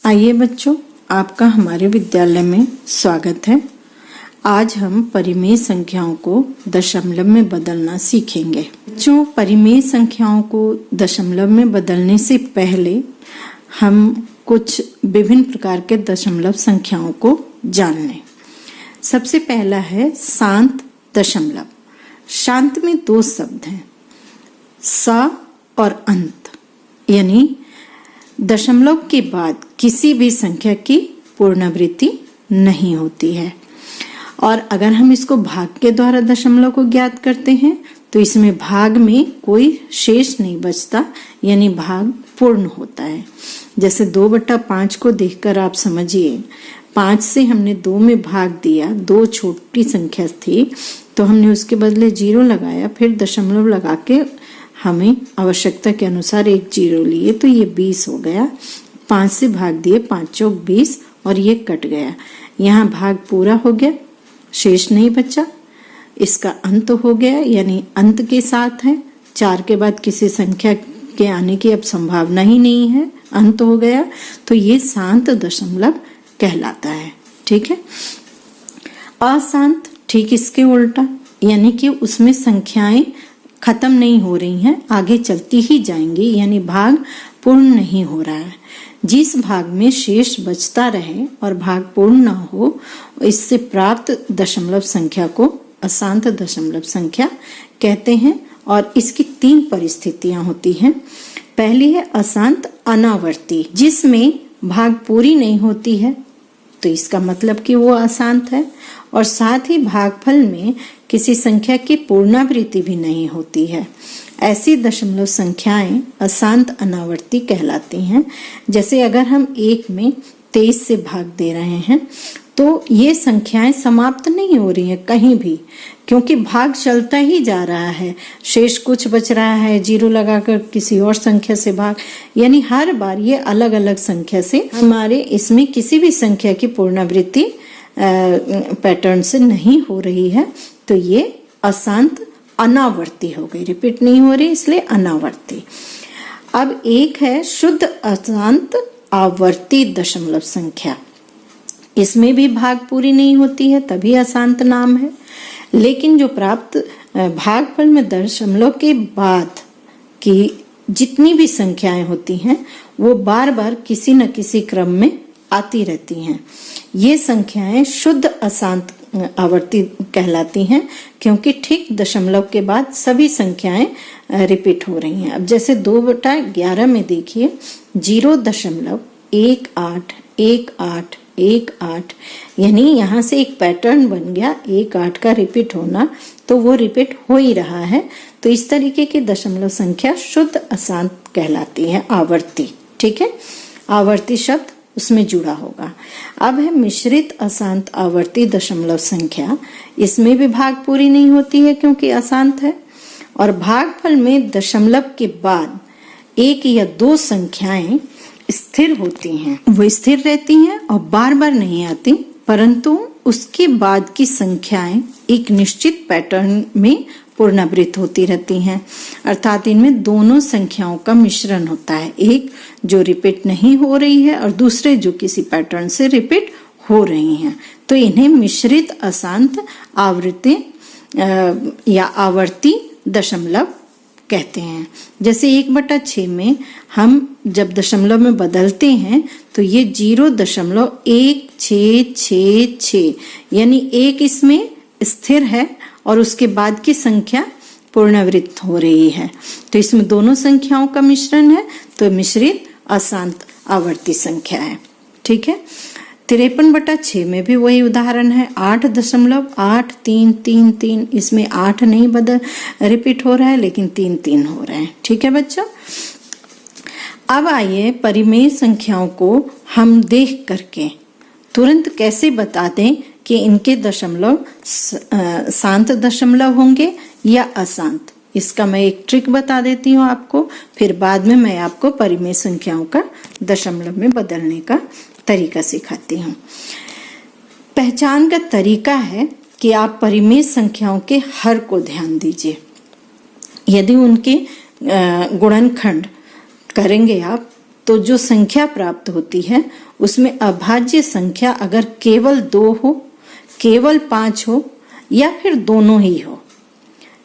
आइए बच्चों, आपका हमारे विद्यालय में स्वागत है। आज हम परिमेय संख्याओं को दशमलव में बदलना सीखेंगे। बच्चों, परिमेय संख्याओं को दशमलव में बदलने से पहले हम कुछ विभिन्न प्रकार के दशमलव संख्याओं को जान लें। सबसे पहला है शांत दशमलव। शांत में दो शब्द हैं, स और अंत, यानी दशमलव के बाद किसी भी संख्या की पुनरावृत्ति नहीं होती है। और अगर हम इसको भाग के द्वारा दशमलव को ज्ञात करते हैं तो इसमें भाग में कोई शेष नहीं बचता, यानी भाग पूर्ण होता है। जैसे 2/5 को देखकर आप समझिए, 5 से हमने 2 में भाग दिया, 2 छोटी संख्या थी तो हमने उसके बदले 0 लगाया, फिर दशमलव लगा के हमें आवश्यकता के अनुसार एक 0 लिए तो ये 20 हो गया। 5 से भाग दिए, 5 चौक 20 और ये कट गया। यहाँ भाग पूरा हो गया, शेष नहीं बचा, इसका अंत हो गया, यानी अंत के साथ है। 4 के बाद किसी संख्या के आने की अब संभावना ही नहीं है, अंत हो गया, तो ये शांत दशमलव कहलाता है। ठीक है। अशांत ठीक इसके उल्टा, यानी कि उसमें संख्याएं खत्म नहीं हो रही हैं, आगे चलती ही जाएंगी, यानी भाग पूर्ण नहीं हो रहा है। जिस भाग में शेष बचता रहे और भाग पूर्ण न हो, इससे प्राप्त दशमलव संख्या को अशांत दशमलव संख्या कहते हैं। और इसकी 3 परिस्थितियां होती हैं। पहली है अशांत अनावर्ती, जिसमें भाग पूरी नहीं होती है तो इसका मतलब कि वो अशांत है, और साथ ही भागफल में किसी संख्या की पुनरावृत्ति भी नहीं होती है। ऐसी दशमलव संख्याएं अशांत अनावर्ती कहलाती हैं। जैसे अगर हम 1 में 23 से भाग दे रहे हैं तो ये संख्याएं समाप्त नहीं हो रही हैं कहीं भी, क्योंकि भाग चलता ही जा रहा है, शेष कुछ बच रहा है, 0 लगाकर किसी और संख्या से भाग, यानी हर बार ये अलग अलग संख्या से, हमारे इसमें किसी भी संख्या की पुनरावृत्ति पैटर्न से नहीं हो रही है, तो ये अशांत अनावर्ती हो गई, रिपीट नहीं हो रही, इसलिए अनावर्ती। अब एक है शुद्ध अशांत आवर्ती दशमलव संख्या। इसमें भी भाग पूरी नहीं होती है, तभी अशांत नाम है। लेकिन जो प्राप्त भागफल में दशमलव के बाद की जितनी भी संख्याएं होती हैं वो बार बार किसी न किसी क्रम में आती रहती हैं। ये संख्याएं शुद्ध अशांत आवर्ती कहलाती हैं, क्योंकि ठीक दशमलव के बाद सभी संख्याएं रिपीट हो रही हैं। अब जैसे 2/11 में देखिए 0.181818, यानी यहाँ से एक पैटर्न बन गया, 18 का रिपीट होना, तो वो रिपीट हो ही रहा है। तो इस तरीके की दशमलव संख्या शुद्ध अशांत कहलाती है, आवर्ती। ठीक है, आवर्ती शब्द उसमें जुड़ा होगा। अब है मिश्रित अशांत आवर्ती दशमलव संख्या। इसमें भी भाग पूरी नहीं होती है क्योंकि अशांत है, और भागफल में दशमलव के बाद 1 या 2 संख्याएं स्थिर होती हैं, वो स्थिर रहती हैं और बार बार नहीं आती, परंतु उसके बाद की संख्याएं एक निश्चित पैटर्न में पुनरावृत्त होती रहती हैं। अर्थात इनमें दोनों संख्याओं का मिश्रण होता है, एक जो रिपीट नहीं हो रही है और दूसरे जो किसी पैटर्न से रिपीट हो रही हैं, तो इन्हें मिश्रित अशांत आवृत्ति या आवर्ती दशमलव कहते हैं। जैसे 1/6 में हम जब दशमलव में बदलते हैं तो ये 0.1666, यानी 1 इसमें स्थिर है और उसके बाद की संख्या पुनरावृत्त हो रही है, तो इसमें दोनों संख्याओं का मिश्रण है, तो मिश्रित अशांत आवर्ती संख्या है। ठीक है। 53/6 में भी वही उदाहरण है, 8.8333, इसमें 8 नहीं रिपीट हो रहा है, लेकिन 3 हो रहे हैं। ठीक है बच्चों। अब आइए परिमेय संख्याओं को हम देख करके तुरंत कैसे बता दें कि इनके दशमलव शांत दशमलव होंगे या अशांत। इसका मैं एक ट्रिक बता देती हूँ आपको, फिर बाद में मैं आपको परिमेय संख्याओं का दशमलव में बदलने का तरीका सिखाती हूँ। पहचान का तरीका है कि आप परिमेय संख्याओं के हर को ध्यान दीजिए। यदि उनके गुणनखंड करेंगे आप तो जो संख्या प्राप्त होती है उसमें अभाज्य संख्या अगर केवल 2 हो, केवल 5 हो या फिर दोनों ही हो,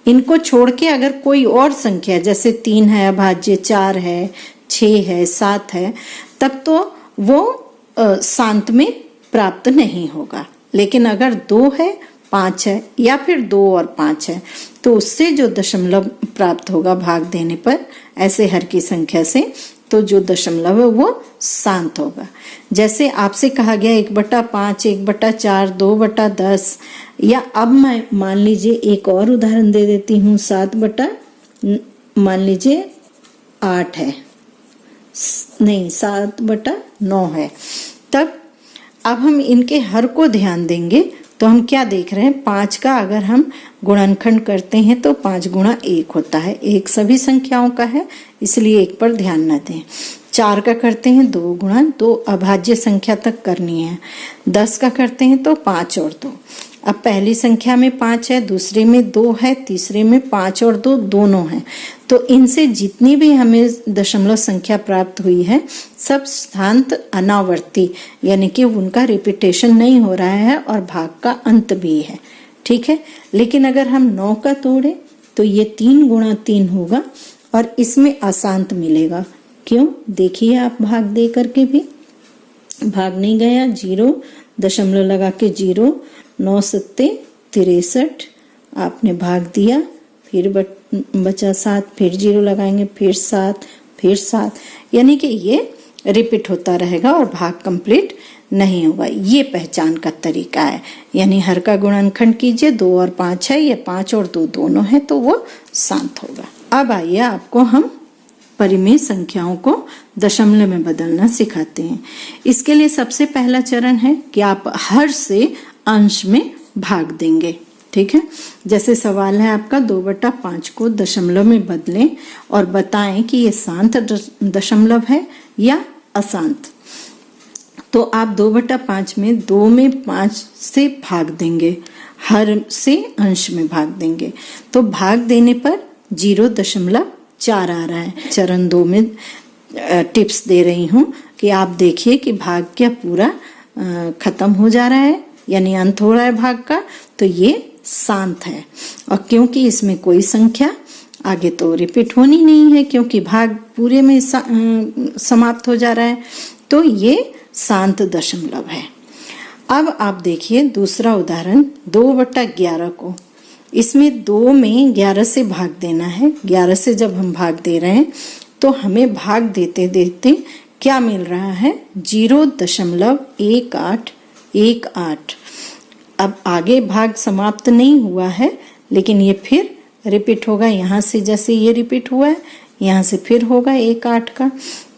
इनको छोड़ के अगर कोई और संख्या जैसे 3 है अभाज्य, 4 है, 6 है, 7 है, तब तो वो शांत में प्राप्त नहीं होगा। लेकिन अगर 2 है, 5 है या फिर 2 और 5 है, तो उससे जो दशमलव प्राप्त होगा भाग देने पर ऐसे हर की संख्या से, तो जो दशमलव है वो शांत होगा। जैसे आपसे कहा गया 1/5, 1/4, 2/10, या अब मैं मान लीजिए एक और उदाहरण दे देती हूँ, 8 है, नहीं 7/9 है। तब अब हम इनके हर को ध्यान देंगे तो हम क्या देख रहे हैं, 5 का अगर हम गुणनखंड करते हैं तो 5 गुणा 1 होता है। 1 सभी संख्याओं का है, इसलिए 1 पर ध्यान न दें। 4 का करते हैं 2 गुणा 2, अभाज्य संख्या तक करनी है। 10 का करते हैं तो 5 और 2। अब पहली संख्या में 5 है, दूसरे में 2 है, तीसरे में 5 और 2 दोनों हैं। तो इनसे जितनी भी हमें दशमलव संख्या प्राप्त हुई है सब शांत अनावर्ती, यानी कि उनका रिपीटेशन नहीं हो रहा है और भाग का अंत भी है। ठीक है, लेकिन अगर हम 9 का तोड़े तो ये 3 गुणा 3 होगा और इसमें अशांत मिलेगा। क्यों? देखिए आप भाग दे करके भी भाग नहीं गया, 0 दशमलव लगा के 0, 9 सत्ते 63, आपने भाग दिया, फिर बचा 7, फिर 0 लगाएंगे, फिर 7, फिर 7, यानी कि ये रिपीट होता रहेगा और भाग कंप्लीट नहीं होगा। ये पहचान का तरीका है। यानी हर का गुणनखंड कीजिए, 2 और 5 है, ये 5 और 2 दोनों है, तो वो शांत होगा। अब आइए आपको हम परिमेय संख्याओं को दशमलव में बदलना सिखाते हैं। इसके लिए सबसे पहला चरण है कि आप हर से अंश में भाग देंगे। ठीक है, जैसे सवाल है आपका 2/5 को दशमलव में बदलें और बताएं कि ये शांत दशमलव है या अशांत। तो आप 2/5 में 2 में 5 से भाग देंगे, हर से अंश में भाग देंगे, तो भाग देने पर 0.4 आ रहा है। चरण 2 में टिप्स दे रही हूँ कि आप देखिए कि भाग क्या पूरा खत्म हो जा रहा है, यानी अंत हो रहा है भाग का, तो ये शांत है। और क्योंकि इसमें कोई संख्या आगे तो रिपीट होनी नहीं है, क्योंकि भाग पूरे में समाप्त हो जा रहा है, तो ये शांत दशमलव है। अब आप देखिए दूसरा उदाहरण 2/11 को। इसमें 2 में 11 से भाग देना है। 11 से जब हम भाग दे रहे हैं तो हमें भाग देते देते क्या मिल रहा है, 0.1818। अब आगे भाग समाप्त नहीं हुआ है, लेकिन ये फिर रिपीट होगा। यहाँ से जैसे ये रिपीट हुआ है, यहाँ से फिर होगा 18 का।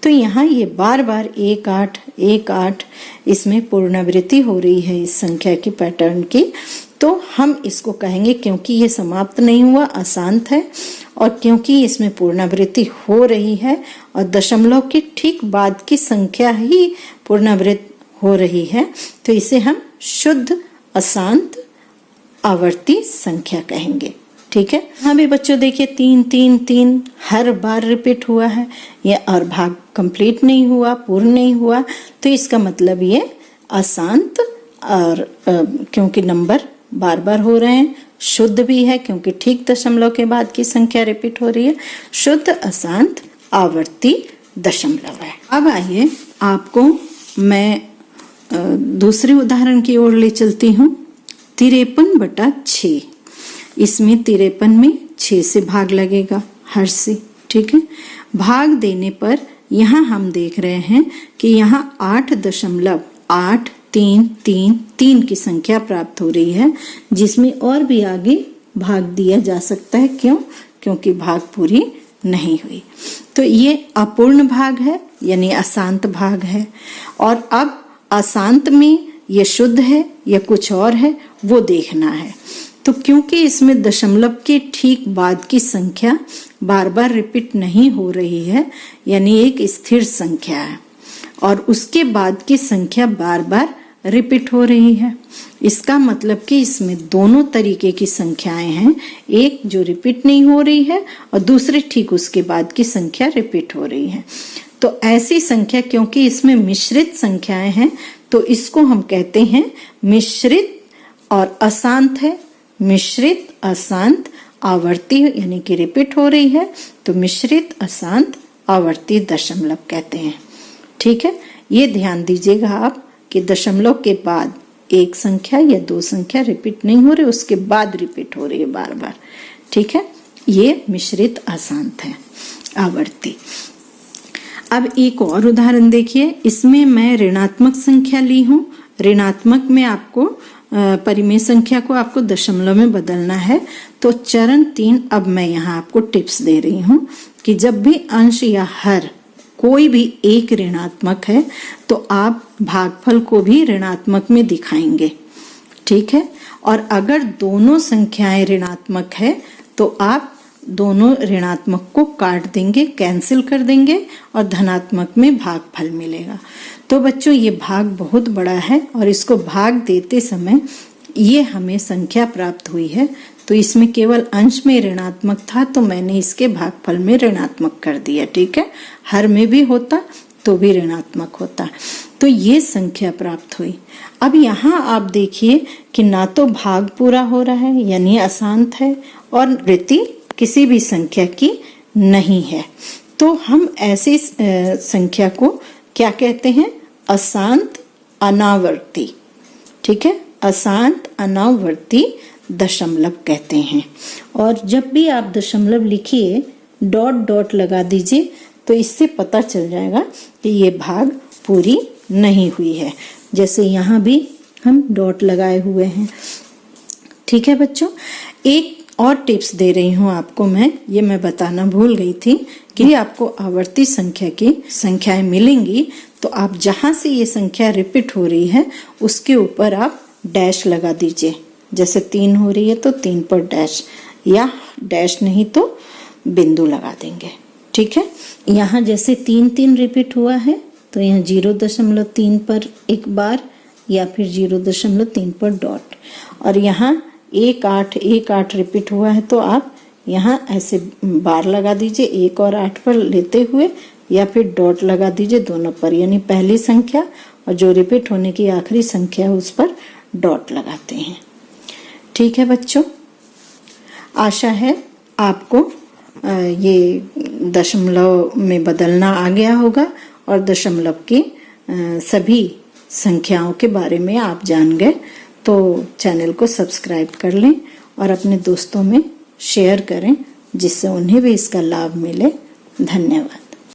तो यहाँ ये बार बार 1818 इसमें पुनरावृत्ति हो रही है इस संख्या की पैटर्न की। तो हम इसको कहेंगे क्योंकि ये समाप्त नहीं हुआ, अशांत है, और क्योंकि इसमें पुनरावृत्ति हो रही है और दशमलव के ठीक बाद की संख्या ही पुनरावृत्त हो रही है, तो इसे हम शुद्ध अशांत आवर्ती संख्या कहेंगे। ठीक है, हाँ भी बच्चों देखिए 3 3 3 हर बार रिपीट हुआ है ये, और भाग कंप्लीट नहीं हुआ, पूर्ण नहीं हुआ, तो इसका मतलब ये अशांत, और क्योंकि नंबर बार बार हो रहे हैं, शुद्ध भी है क्योंकि ठीक दशमलव के बाद की संख्या रिपीट हो रही है, शुद्ध अशांत आवर्ती दशमलव है। अब आइए आपको मैं दूसरे उदाहरण की ओर ले चलती हूँ। 53/6। इसमें 53 में 6 से भाग लगेगा हर से। ठीक है, भाग देने पर यहाँ हम देख रहे हैं कि यहाँ 8.833 की संख्या प्राप्त हो रही है, जिसमें और भी आगे भाग दिया जा सकता है। क्यों? क्योंकि भाग पूरी नहीं हुई। तो ये अपूर्ण भाग है, यानी अशांत भाग है। और अब अशांत में ये शुद्ध है या कुछ और है वो देखना है। तो क्योंकि इसमें दशमलव के ठीक बाद की संख्या बार बार रिपीट नहीं हो रही है, यानी एक स्थिर संख्या है, और उसके बाद की संख्या बार बार रिपीट हो रही है, इसका मतलब कि इसमें दोनों तरीके की संख्याएं हैं, एक जो रिपीट नहीं हो रही है और दूसरी ठीक उसके बाद की संख्या रिपीट हो रही है। तो तो ऐसी संख्या, क्योंकि इसमें मिश्रित संख्याएं हैं, तो इसको हम कहते हैं मिश्रित और अशांत है। मिश्रित अशांत आवर्ती यानी कि रिपीट हो रही है, तो मिश्रित अशांत आवर्ती दशमलव कहते हैं। ठीक है, ये ध्यान दीजिएगा आप कि दशमलव के बाद एक संख्या या दो संख्या रिपीट नहीं हो रही, उसके बाद रिपीट हो रही है बार बार। ठीक है, ये मिश्रित अशांत है आवर्ती। अब एक और उदाहरण देखिए, इसमें मैं ऋणात्मक संख्या ली हूं। ऋणात्मक में आपको परिमेय संख्या को आपको दशमलव में बदलना है। तो चरण 3, अब मैं यहाँ आपको टिप्स दे रही हूँ कि जब भी अंश या हर कोई भी एक ऋणात्मक है तो आप भागफल को भी ऋणात्मक में दिखाएंगे। ठीक है, और अगर दोनों संख्याएं ऋणात्मक है तो आप दोनों ऋणात्मक को काट देंगे, कैंसिल कर देंगे और धनात्मक में भागफल मिलेगा। तो बच्चों ये भाग बहुत बड़ा है और इसको भाग देते समय ये हमें संख्या प्राप्त हुई है, तो इसमें केवल अंश में ऋणात्मक था तो मैंने इसके भागफल में ऋणात्मक कर दिया। ठीक है, हर में भी होता तो भी ऋणात्मक होता, तो ये संख्या प्राप्त हुई। अब यहाँ आप देखिए कि ना तो भाग पूरा हो रहा है यानी अशांत है, और वृत्ति किसी भी संख्या की नहीं है। तो हम ऐसी संख्या को क्या कहते हैं? अशांत अनावर्ती। ठीक है, अशांत अनावर्ती दशमलव कहते हैं। और जब भी आप दशमलव लिखिए डॉट डॉट लगा दीजिए, तो इससे पता चल जाएगा कि ये भाग पूरी नहीं हुई है। जैसे यहाँ भी हम डॉट लगाए हुए हैं। ठीक है बच्चों, एक और टिप्स दे रही हूँ आपको मैं बताना भूल गई थी कि आपको आवर्ती संख्या की संख्याएं मिलेंगी, तो आप जहां से ये संख्या रिपीट हो रही है उसके ऊपर आप डैश लगा दीजिए। जैसे 3 हो रही है तो 3 पर डैश, या डैश नहीं तो बिंदु लगा देंगे। ठीक है, यहाँ जैसे 3 रिपीट हुआ है तो यहाँ 0.3 पर एक बार, या फिर 0.3 पर डॉट, और यहाँ 1 8 रिपीट हुआ है तो आप यहाँ ऐसे बार लगा दीजिए 1 और 8 पर लेते हुए, या फिर डॉट लगा दीजिए दोनों पर, यानी पहली संख्या और जो रिपीट होने की आखिरी संख्या है उस पर डॉट लगाते हैं। ठीक है बच्चों, आशा है आपको ये दशमलव में बदलना आ गया होगा और दशमलव की सभी संख्याओं के बारे में आप जान गए। तो चैनल को सब्सक्राइब कर लें और अपने दोस्तों में शेयर करें जिससे उन्हें भी इसका लाभ मिले। धन्यवाद।